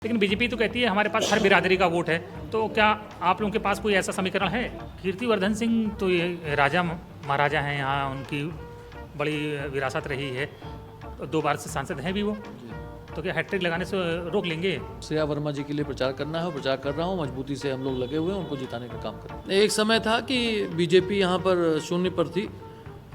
लेकिन बीजेपी तो कहती है हमारे पास हर बिरादरी का वोट है, तो क्या आप लोगों के पास कोई ऐसा समीकरण है? कीर्तिवर्धन सिंह तो ये राजा महाराजा हैं, यहाँ उनकी बड़ी विरासत रही है, 2 बार से सांसद हैं भी वो, तो क्या हैट्रिक लगाने से रोक लेंगे? श्रेया वर्मा जी के लिए प्रचार करना है, प्रचार कर रहा हूँ, मजबूती से हम लोग लगे हुए हैं, उनको जिताने का काम करें। एक समय था कि बीजेपी यहाँ पर शून्य पर थी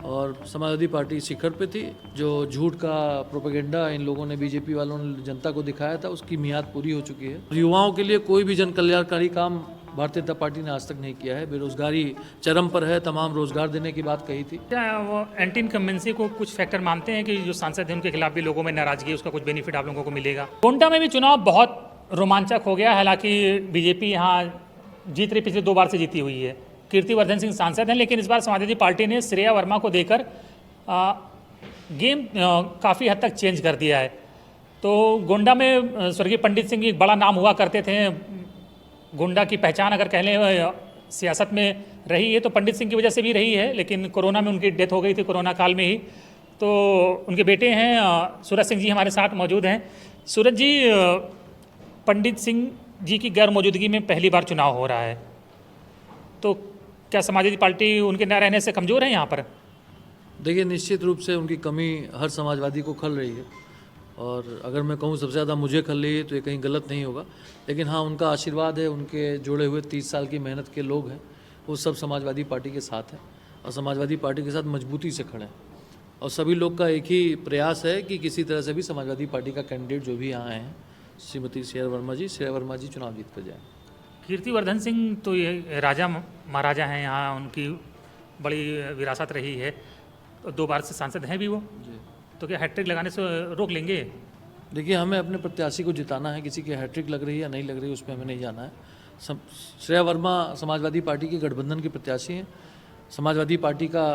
और समाजवादी पार्टी शिखर पे थी। जो झूठ का प्रोपेगेंडा इन लोगों ने, बीजेपी वालों ने जनता को दिखाया था, उसकी मियाद पूरी हो चुकी है। युवाओं के लिए कोई भी जन कल्याणकारी काम भारतीय जनता पार्टी ने आज तक नहीं किया है। बेरोजगारी चरम पर है, तमाम रोजगार देने की बात कही थी। क्या वो एंटी इनकम्बेंसी को कुछ फैक्टर मानते हैं कि जो सांसद हैं उनके खिलाफ भी लोगों में नाराजगी है, उसका कुछ बेनिफिट आप लोगों को मिलेगा? गोंडा में भी चुनाव बहुत रोमांचक हो गया, हालांकि बीजेपी यहाँ जीत रही, पिछले 2 बार से जीती हुई है। कीर्तिवर्धन सिंह सांसद हैं, लेकिन इस बार समाजवादी पार्टी ने श्रेया वर्मा को देकर गेम काफ़ी हद तक चेंज कर दिया है। तो गोंडा में स्वर्गीय पंडित सिंह एक बड़ा नाम हुआ करते थे, गोंडा की पहचान अगर कह लें सियासत में रही है तो पंडित सिंह की वजह से भी रही है, लेकिन कोरोना में उनकी डेथ हो गई थी, कोरोना काल में ही। तो उनके बेटे हैं सूरज सिंह जी हमारे साथ मौजूद हैं। सूरज जी, पंडित सिंह जी की गैर मौजूदगी में पहली बार चुनाव हो रहा है, तो क्या समाजवादी पार्टी उनके न रहने से कमज़ोर है यहाँ पर? देखिए, निश्चित रूप से उनकी कमी हर समाजवादी को खल रही है, और अगर मैं कहूँ सबसे ज़्यादा मुझे खल रही है तो ये कहीं गलत नहीं होगा। लेकिन हाँ, उनका आशीर्वाद है, उनके जोड़े हुए 30 साल की मेहनत के लोग हैं, वो सब समाजवादी पार्टी के साथ हैं और समाजवादी पार्टी के साथ मजबूती से खड़े हैं। और सभी लोग का एक ही प्रयास है कि किसी तरह से भी समाजवादी पार्टी का कैंडिडेट जो भी यहाँ आए हैं, श्रीमती श्रेया वर्मा जी चुनाव जीत कर जाएँ। कीर्तिवर्धन सिंह तो ये राजा महाराजा हैं, यहाँ उनकी बड़ी विरासत रही है, 2 बार से सांसद हैं भी वो, तो क्या हैट्रिक लगाने से रोक लेंगे? देखिए, हमें अपने प्रत्याशी को जिताना है, किसी की हैट्रिक लग रही है या नहीं लग रही है उसमें हमें नहीं जाना है। श्रेया वर्मा समाजवादी पार्टी के गठबंधन की प्रत्याशी हैं, समाजवादी पार्टी का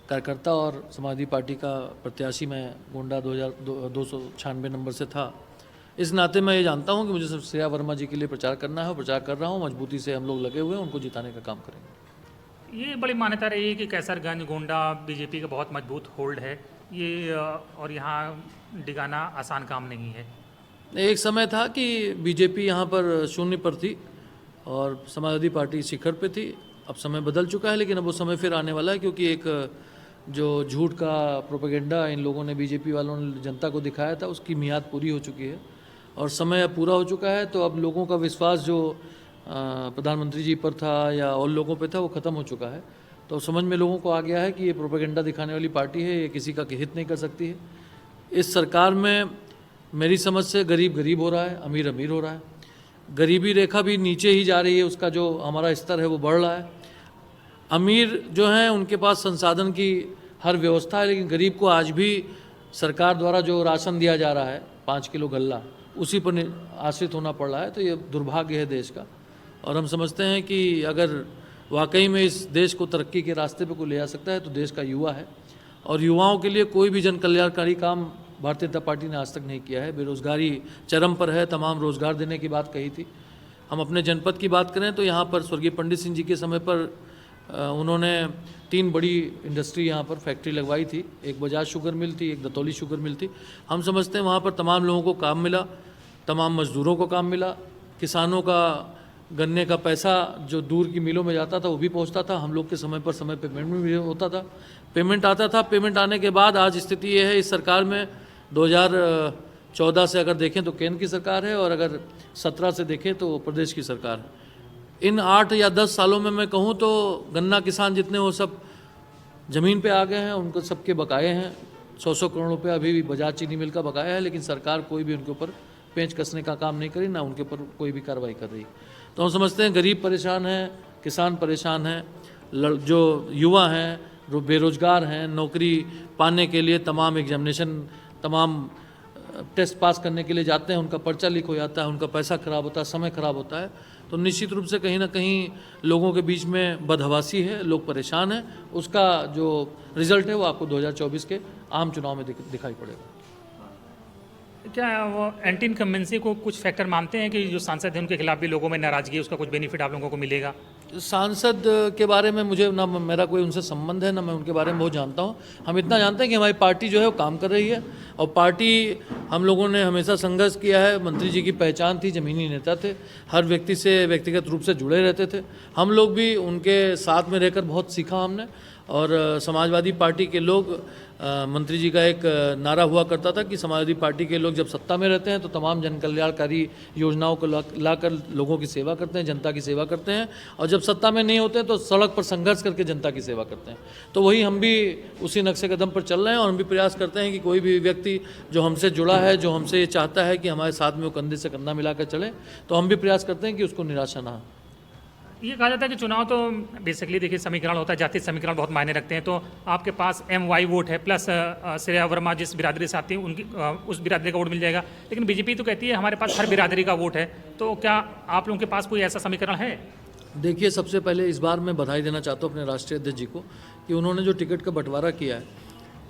कार्यकर्ता और समाजवादी पार्टी का प्रत्याशी मैं गोंडा 296 नंबर से था। इस नाते मैं ये जानता हूँ कि मुझे सिर्फ श्रेया वर्मा जी के लिए प्रचार करना है, प्रचार कर रहा हूँ, मजबूती से हम लोग लगे हुए हैं, उनको जिताने का काम करेंगे। ये बड़ी मान्यता रही है कि कैसरगंज गोंडा बीजेपी का बहुत मजबूत होल्ड है ये, और यहाँ डिगाना आसान काम नहीं है। एक समय था कि बीजेपी यहाँ पर शून्य पर थी और समाजवादी पार्टी शिखर पे थी। अब समय बदल चुका है, लेकिन अब वो समय फिर आने वाला है, क्योंकि एक जो झूठ का प्रोपेगेंडा इन लोगों ने, बीजेपी वालों ने जनता को दिखाया था, उसकी मियाद पूरी हो चुकी है और समय अब पूरा हो चुका है। तो अब लोगों का विश्वास जो प्रधानमंत्री जी पर था या और लोगों पे था, वो ख़त्म हो चुका है। तो समझ में लोगों को आ गया है कि ये प्रोपेगेंडा दिखाने वाली पार्टी है, ये किसी का हित नहीं कर सकती है। इस सरकार में मेरी समझ से गरीब गरीब हो रहा है, अमीर अमीर हो रहा है, गरीबी रेखा भी नीचे ही जा रही है, उसका जो हमारा स्तर है वो बढ़ रहा है। अमीर जो हैं उनके पास संसाधन की हर व्यवस्था है, लेकिन गरीब को आज भी सरकार द्वारा जो राशन दिया जा रहा है 5 किलो गल्ला, उसी पर आश्रित होना पड़ रहा है। तो ये दुर्भाग्य है देश का, और हम समझते हैं कि अगर वाकई में इस देश को तरक्की के रास्ते पे कोई ले जा सकता है तो देश का युवा है, और युवाओं के लिए कोई भी जन कल्याणकारी काम भारतीय जनता पार्टी ने आज तक नहीं किया है। बेरोजगारी चरम पर है, तमाम रोजगार देने की बात कही थी। हम अपने जनपद की बात करें तो यहाँ पर स्वर्गीय पंडित सिंह जी के समय पर उन्होंने 3 बड़ी इंडस्ट्री यहाँ पर फैक्ट्री लगवाई थी। एक बजाज शुगर मिल थी, एक दतौली शुगर मिल थी। हम समझते हैं वहाँ पर तमाम लोगों को काम मिला, तमाम मजदूरों को काम मिला, किसानों का गन्ने का पैसा जो दूर की मिलों में जाता था वो भी पहुंचता था, हम लोग के समय पर समय पेमेंट भी होता था, पेमेंट आता था। पेमेंट आने के बाद आज स्थिति ये है, इस सरकार में 2014 से अगर देखें तो केंद्र की सरकार है, और अगर 17 से देखें तो प्रदेश की सरकार है। इन 8 या 10 सालों में मैं कहूँ तो गन्ना किसान जितने वो सब ज़मीन पे आ गए हैं, उनको सबके बकाए हैं। 100 करोड़ रुपये अभी भी बजाज चीनी मिल का बकाया है, लेकिन सरकार कोई भी उनके ऊपर पेंच कसने का काम नहीं करी, ना उनके ऊपर कोई भी कार्रवाई कर रही। तो हम समझते हैं गरीब परेशान हैं, किसान परेशान हैं, जो युवा हैं, जो बेरोजगार हैं, नौकरी पाने के लिए तमाम एग्जामिनेशन, तमाम टेस्ट पास करने के लिए जाते हैं, उनका पर्चा लीक हो जाता है, उनका पैसा खराब होता है, समय खराब होता है। तो निश्चित रूप से कहीं ना कहीं लोगों के बीच में बदहवासी है, लोग परेशान हैं। उसका जो रिजल्ट है वो आपको 2024 के आम चुनाव में दिखाई पड़ेगा। क्या वो एंटी इनकम्बेंसी को कुछ फैक्टर मानते हैं कि जो सांसद हैं उनके खिलाफ भी लोगों में नाराजगी है, उसका कुछ बेनिफिट आप लोगों को मिलेगा? सांसद के बारे में मुझे ना मेरा कोई उनसे संबंध है, ना मैं उनके बारे में बहुत जानता हूँ। हम इतना जानते हैं कि हमारी पार्टी जो है वो काम कर रही है, और पार्टी हम लोगों ने हमेशा संघर्ष किया है। मंत्री जी की पहचान थी, ज़मीनी नेता थे, हर व्यक्ति से व्यक्तिगत रूप से जुड़े रहते थे। हम लोग भी उनके साथ में रहकर बहुत सीखा हमने। और समाजवादी पार्टी के लोग, मंत्री जी का एक नारा हुआ करता था कि समाजवादी पार्टी के लोग जब सत्ता में रहते हैं तो तमाम जन कल्याणकारी योजनाओं को लाकर लोगों की सेवा करते हैं, जनता की सेवा करते हैं, और जब सत्ता में नहीं होते तो सड़क पर संघर्ष करके जनता की सेवा करते हैं। तो वही हम भी उसी नक्शे कदम पर चल रहे हैं, और हम भी प्रयास करते हैं कि कोई भी व्यक्ति जो हमसे जुड़ा है, जो हमसे ये चाहता है कि हमारे साथ में वो कंधे से कंधा मिलाकर चले, तो हम भी प्रयास करते हैं कि उसको निराशा ना हो। ये कहा जाता है कि चुनाव तो बेसिकली देखिए समीकरण होता है, जातीय समीकरण बहुत मायने रखते हैं। तो आपके पास MY वोट है, प्लस श्रेया वर्मा जिस बिरादरी से आती है उनकी उस बिरादरी का वोट मिल जाएगा। लेकिन बीजेपी तो कहती है हमारे पास हर बिरादरी का वोट है। तो क्या आप लोगों के पास कोई ऐसा समीकरण है? देखिए, सबसे पहले इस बार मैं बधाई देना चाहता हूँ अपने राष्ट्रीय अध्यक्ष जी को कि उन्होंने जो टिकट का बंटवारा किया है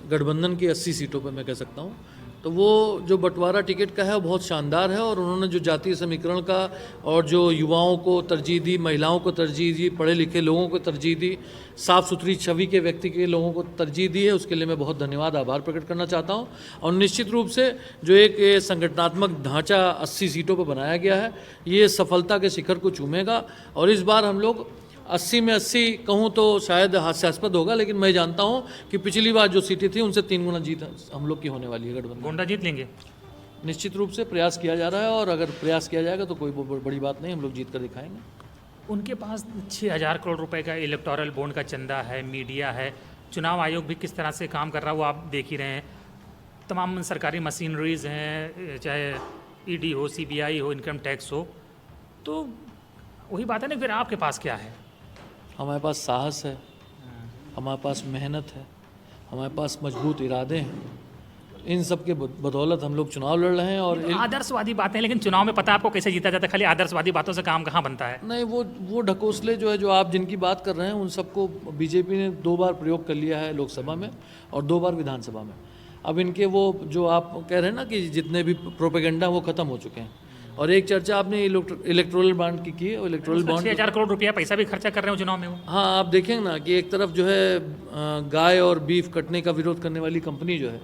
गठबंधन की 80 सीटों पर, मैं कह सकता हूँ, तो वो जो बंटवारा टिकट का है वो बहुत शानदार है। और उन्होंने जो जातीय समीकरण का और जो युवाओं को तरजीह दी, महिलाओं को तरजीह दी, पढ़े लिखे लोगों को तरजीह दी, साफ़ सुथरी छवि के व्यक्ति के लोगों को तरजीह दी है, उसके लिए मैं बहुत धन्यवाद, आभार प्रकट करना चाहता हूँ। और निश्चित रूप से जो एक ये संगठनात्मक ढांचा 80 सीटों पर बनाया गया है, ये सफलता के शिखर को चूमेगा। और इस बार हम लोग 80 में 80 कहूँ तो शायद हास्यास्पद होगा, लेकिन मैं जानता हूँ कि पिछली बार जो सीटें थी उनसे 3 गुना जीत हम लोग की होने वाली है। गठबंधन गोंडा जीत लेंगे? निश्चित रूप से प्रयास किया जा रहा है, और अगर प्रयास किया जाएगा तो कोई बड़ी बात नहीं, हम लोग जीत कर दिखाएंगे। उनके पास 6000 करोड़ रुपए का इलेक्टोरल बॉन्ड का चंदा है, मीडिया है, चुनाव आयोग भी किस तरह से काम कर रहा है वो आप देख ही रहे हैं। तमाम सरकारी मशीनरीज हैं, चाहे ED हो, CBI हो, इनकम टैक्स हो। तो वही बात है ना, फिर आपके पास क्या है? हमारे पास साहस है, हमारे पास मेहनत है, हमारे पास मजबूत इरादे हैं। इन सब के बदौलत हम लोग चुनाव लड़ रहे हैं। और आदर्शवादी बातें, लेकिन चुनाव में पता है आपको कैसे जीता जाता है? खाली आदर्शवादी बातों से काम कहाँ बनता है? नहीं, वो ढकोसले जो है, जो आप जिनकी बात कर रहे हैं, उन सबको बीजेपी ने 2 बार प्रयोग कर लिया है लोकसभा में और 2 बार विधानसभा में। अब इनके वो जो आप कह रहे हैं ना कि जितने भी प्रोपेगेंडा वो खत्म हो चुके हैं। और एक चर्चा आपने इलेक्टोरल बॉन्ड की है, इलेक्टोरल बॉन्ड 6000 करोड़ रुपया पैसा भी खर्चा कर रहे हो चुनाव में वो। हाँ, आप देखेंगे ना कि एक तरफ जो है गाय और बीफ कटने का विरोध करने वाली कंपनी जो है,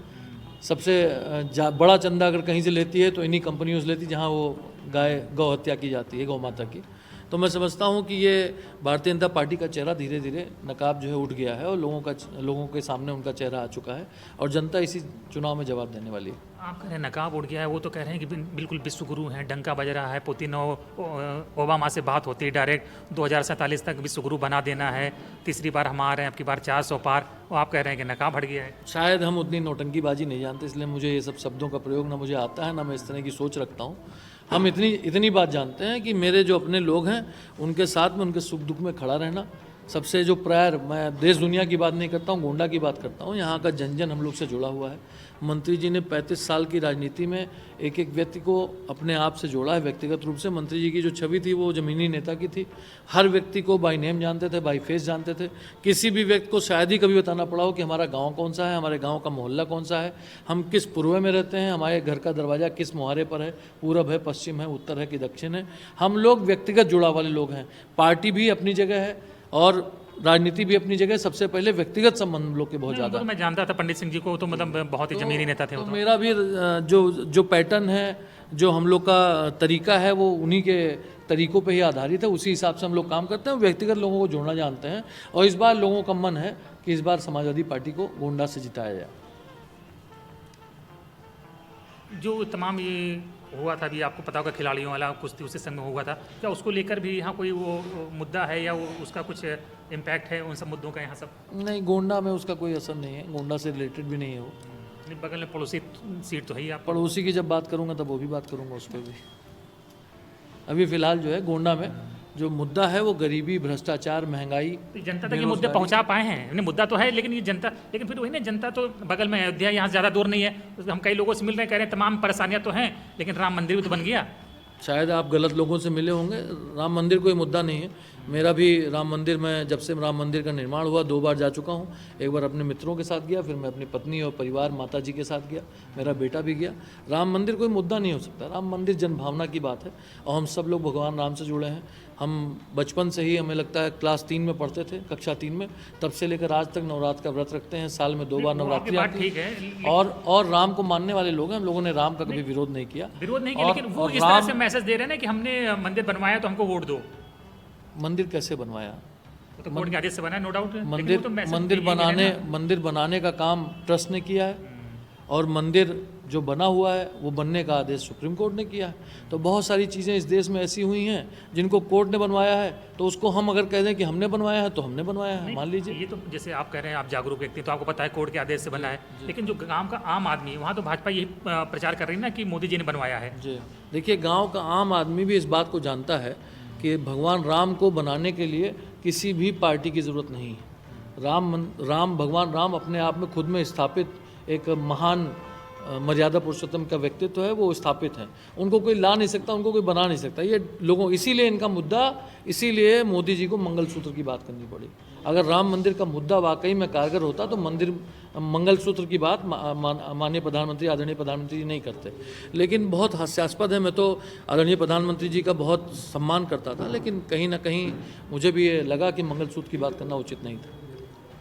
सबसे बड़ा चंदा अगर कहीं से लेती है तो इन्हीं कंपनियों से लेती है जहाँ वो गौ हत्या की जाती है, गौ माता की। तो मैं समझता हूँ कि ये भारतीय जनता पार्टी का चेहरा धीरे धीरे नकाब जो है उठ गया है, और लोगों के सामने उनका चेहरा आ चुका है, और जनता इसी चुनाव में जवाब देने वाली है। आप कह रहे हैं नकाब उड़ गया है, वो तो कह रहे हैं कि बिल्कुल विश्वगुरु हैं, डंका बज रहा है, पुतिन और ओबामा से बात होती है डायरेक्ट 2047 तक विश्वगुरु बना देना है, तीसरी बार हम आ रहे हैं, अब की बार 400 पार, और आप कह रहे हैं कि नकाब हट गया है। शायद हम उतनी नौटंकीबाजी नहीं जानते, इसलिए मुझे ये सब शब्दों का प्रयोग ना मुझे आता है, ना मैं इस तरह की सोच रखता हूँ। हम इतनी बात जानते हैं कि मेरे जो अपने लोग हैं उनके साथ में उनके सुख दुख में खड़ा रहना सबसे जो प्रायर, मैं देश दुनिया की बात नहीं करता हूँ, गोंडा की बात करता हूँ। यहाँ का जन जन हम लोग से जुड़ा हुआ है। मंत्री जी ने 35 साल की राजनीति में एक एक व्यक्ति को अपने आप से जोड़ा है व्यक्तिगत रूप से। मंत्री जी की जो छवि थी वो ज़मीनी नेता की थी। हर व्यक्ति को बाय नेम जानते थे, बाय फेस जानते थे। किसी भी व्यक्ति को शायद ही कभी बताना पड़ा हो कि हमारा गांव कौन सा है, हमारे गांव का मोहल्ला कौन सा है, हम किस पूर्व में रहते हैं, हमारे घर का दरवाज़ा किस मुहारे पर है, पूरब है, पश्चिम है, उत्तर है कि दक्षिण है। हम लोग व्यक्तिगत जुड़ाव वाले लोग हैं। पार्टी भी अपनी जगह है और राजनीति भी अपनी जगह। सबसे पहले व्यक्तिगत संबंध लोग के बहुत ज़्यादा। मैं जानता था पंडित सिंह जी को, तो मतलब बहुत ही जमीनी नेता थे। तो मेरा भी जो पैटर्न है, जो हम लोग का तरीका है, वो उन्हीं के तरीकों पे ही आधारित है। उसी हिसाब से हम लोग काम करते हैं, व्यक्तिगत लोगों को जोड़ना जानते हैं। और इस बार लोगों का मन है कि इस बार समाजवादी पार्टी को गोंडा से जिताया जाए। जो तमाम ये हुआ था, अभी आपको पता होगा खिलाड़ियों वाला कुश्ती उसी संग में हुआ था, क्या उसको लेकर भी यहाँ कोई वो मुद्दा है या वो उसका कुछ इम्पैक्ट है उन सब मुद्दों का यहाँ सब? नहीं, गोंडा में उसका कोई असर नहीं है, गोंडा से रिलेटेड भी नहीं है वो। बगल में पड़ोसी सीट तो है ही। आप पड़ोसी की जब बात करूँगा तब वो भी बात करूँगा उस पर भी। अभी फिलहाल जो है गोंडा में जो मुद्दा है वो गरीबी, भ्रष्टाचार, महंगाई, जनता तक ये मुद्दे पहुंचा पाए हैं। मुद्दा तो है लेकिन ये जनता, लेकिन फिर वही ना, जनता तो बगल में अयोध्या, यहाँ ज़्यादा दूर नहीं है। हम कई लोगों से मिल रहे हैं, कह रहे हैं तमाम परेशानियां तो हैं, लेकिन राम मंदिर भी तो बन गया। शायद आप गलत लोगों से मिले होंगे। राम मंदिर कोई मुद्दा नहीं है। मेरा भी राम मंदिर में, जब से राम मंदिर का निर्माण हुआ 2 बार जा चुका हूँ। एक बार अपने मित्रों के साथ गया, फिर मैं अपनी पत्नी और परिवार माता जी के साथ गया, मेरा बेटा भी गया। राम मंदिर कोई मुद्दा नहीं हो सकता, राम मंदिर जनभावना की बात है और हम सब लोग भगवान राम से जुड़े हैं। हम बचपन से ही, हमें लगता है क्लास 3 में पढ़ते थे, कक्षा 3 में, तब से लेकर आज तक नवरात्र का व्रत रखते हैं। साल में 2 बार नवरात्रि आती ठीक है है, और राम को मानने वाले लोग हैं। हम लोगों ने राम का कभी विरोध नहीं किया। विरोध नहीं किया, और- लेकिन वो और इस तरह राम- से मैसेज दे रहे हैं ना कि हमने मंदिर बनवाया तो हमको वोट दो। मंदिर कैसे बनवाया? वो तो कोर्ट के आदेश से बना है, नो डाउट। मंदिर बनाने का काम ट्रस्ट ने किया है और मंदिर जो बना हुआ है वो बनने का आदेश सुप्रीम कोर्ट ने किया है। तो बहुत सारी चीज़ें इस देश में ऐसी हुई हैं जिनको कोर्ट ने बनवाया है, तो उसको हम अगर कह दें कि हमने बनवाया है तो हमने बनवाया है, मान लीजिए। ये तो जैसे आप कह रहे हैं आप जागरूक व्यक्ति, तो आपको पता है कोर्ट के आदेश से बना है, लेकिन जो गांव का आम आदमी है वहाँ तो भाजपा यही प्रचार कर रही है ना कि मोदी जी ने बनवाया है। जी, देखिए, गांव का आम आदमी भी इस बात को जानता है कि भगवान राम को बनाने के लिए किसी भी पार्टी की ज़रूरत नहीं है। भगवान राम अपने आप में खुद में स्थापित एक महान मर्यादा पुरुषोत्तम का व्यक्तित्व है, वो स्थापित है। उनको कोई ला नहीं सकता, उनको कोई बना नहीं सकता। ये लोगों, इसीलिए इनका मुद्दा, इसीलिए मोदी जी को मंगलसूत्र की बात करनी पड़ी। अगर राम मंदिर का मुद्दा वाकई में कारगर होता तो मंगलसूत्र की बात माननीय प्रधानमंत्री, आदरणीय प्रधानमंत्री जी नहीं करते। लेकिन बहुत हास्यास्पद है, मैं तो आदरणीय प्रधानमंत्री जी का बहुत सम्मान करता था, लेकिन कहीं ना कहीं मुझे भी ये लगा कि मंगलसूत्र की बात करना उचित नहीं था।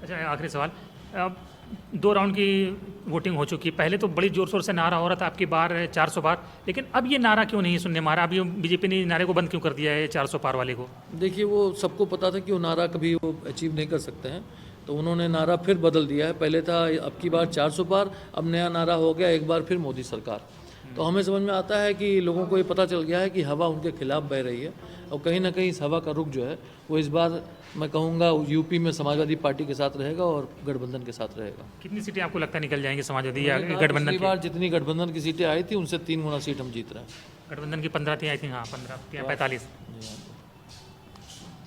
अच्छा, आखिरी सवाल, 2 राउंड की वोटिंग हो चुकी है। पहले तो बड़ी जोर शोर से नारा हो रहा था आपकी बार 400 पार, लेकिन अब ये नारा क्यों नहीं सुनने मारा? अभी बीजेपी ने नारे को बंद क्यों कर दिया है 400 पार वाले को? देखिए, वो सबको पता था कि वो नारा कभी वो अचीव नहीं कर सकते हैं, तो उन्होंने नारा फिर बदल दिया है। पहले था अब की बार 400 पार, अब नया नारा हो गया एक बार फिर मोदी सरकार। तो हमें समझ में आता है कि लोगों को ये पता चल गया है कि हवा उनके खिलाफ बह रही है और कहीं ना कहीं इस हवा का रुख जो है वो इस बार, मैं कहूँगा, यूपी में समाजवादी पार्टी के साथ रहेगा और गठबंधन के साथ रहेगा। कितनी सीटें आपको लगता है निकल जाएंगी समाजवादी या गठबंधन पिछली की? बार जितनी गठबंधन की सीटें आई थी उनसे 3 गुना सीट हम जीत रहे हैं। गठबंधन की 15 थी, आई थिंक। हाँ, 15 या 45।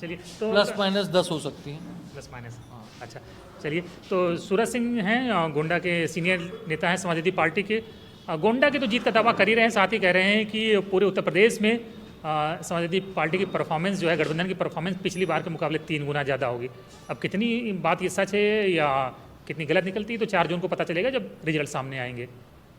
चलिए, तो प्लस माइनस 10 हो सकती हैं। प्लस माइनस, अच्छा। चलिए, तो सूरज सिंह हैं, गोंडा के सीनियर नेता हैं समाजवादी पार्टी के। गोंडा की तो जीत का दावा कर ही रहे हैं, साथ ही कह रहे हैं कि पूरे उत्तर प्रदेश में समाजवादी पार्टी की परफॉर्मेंस जो है, गठबंधन की परफॉर्मेंस पिछली बार के मुकाबले 3 गुना ज़्यादा होगी। अब कितनी बात ये सच है या कितनी गलत निकलती है तो 4 जून को पता चलेगा जब रिजल्ट सामने आएंगे।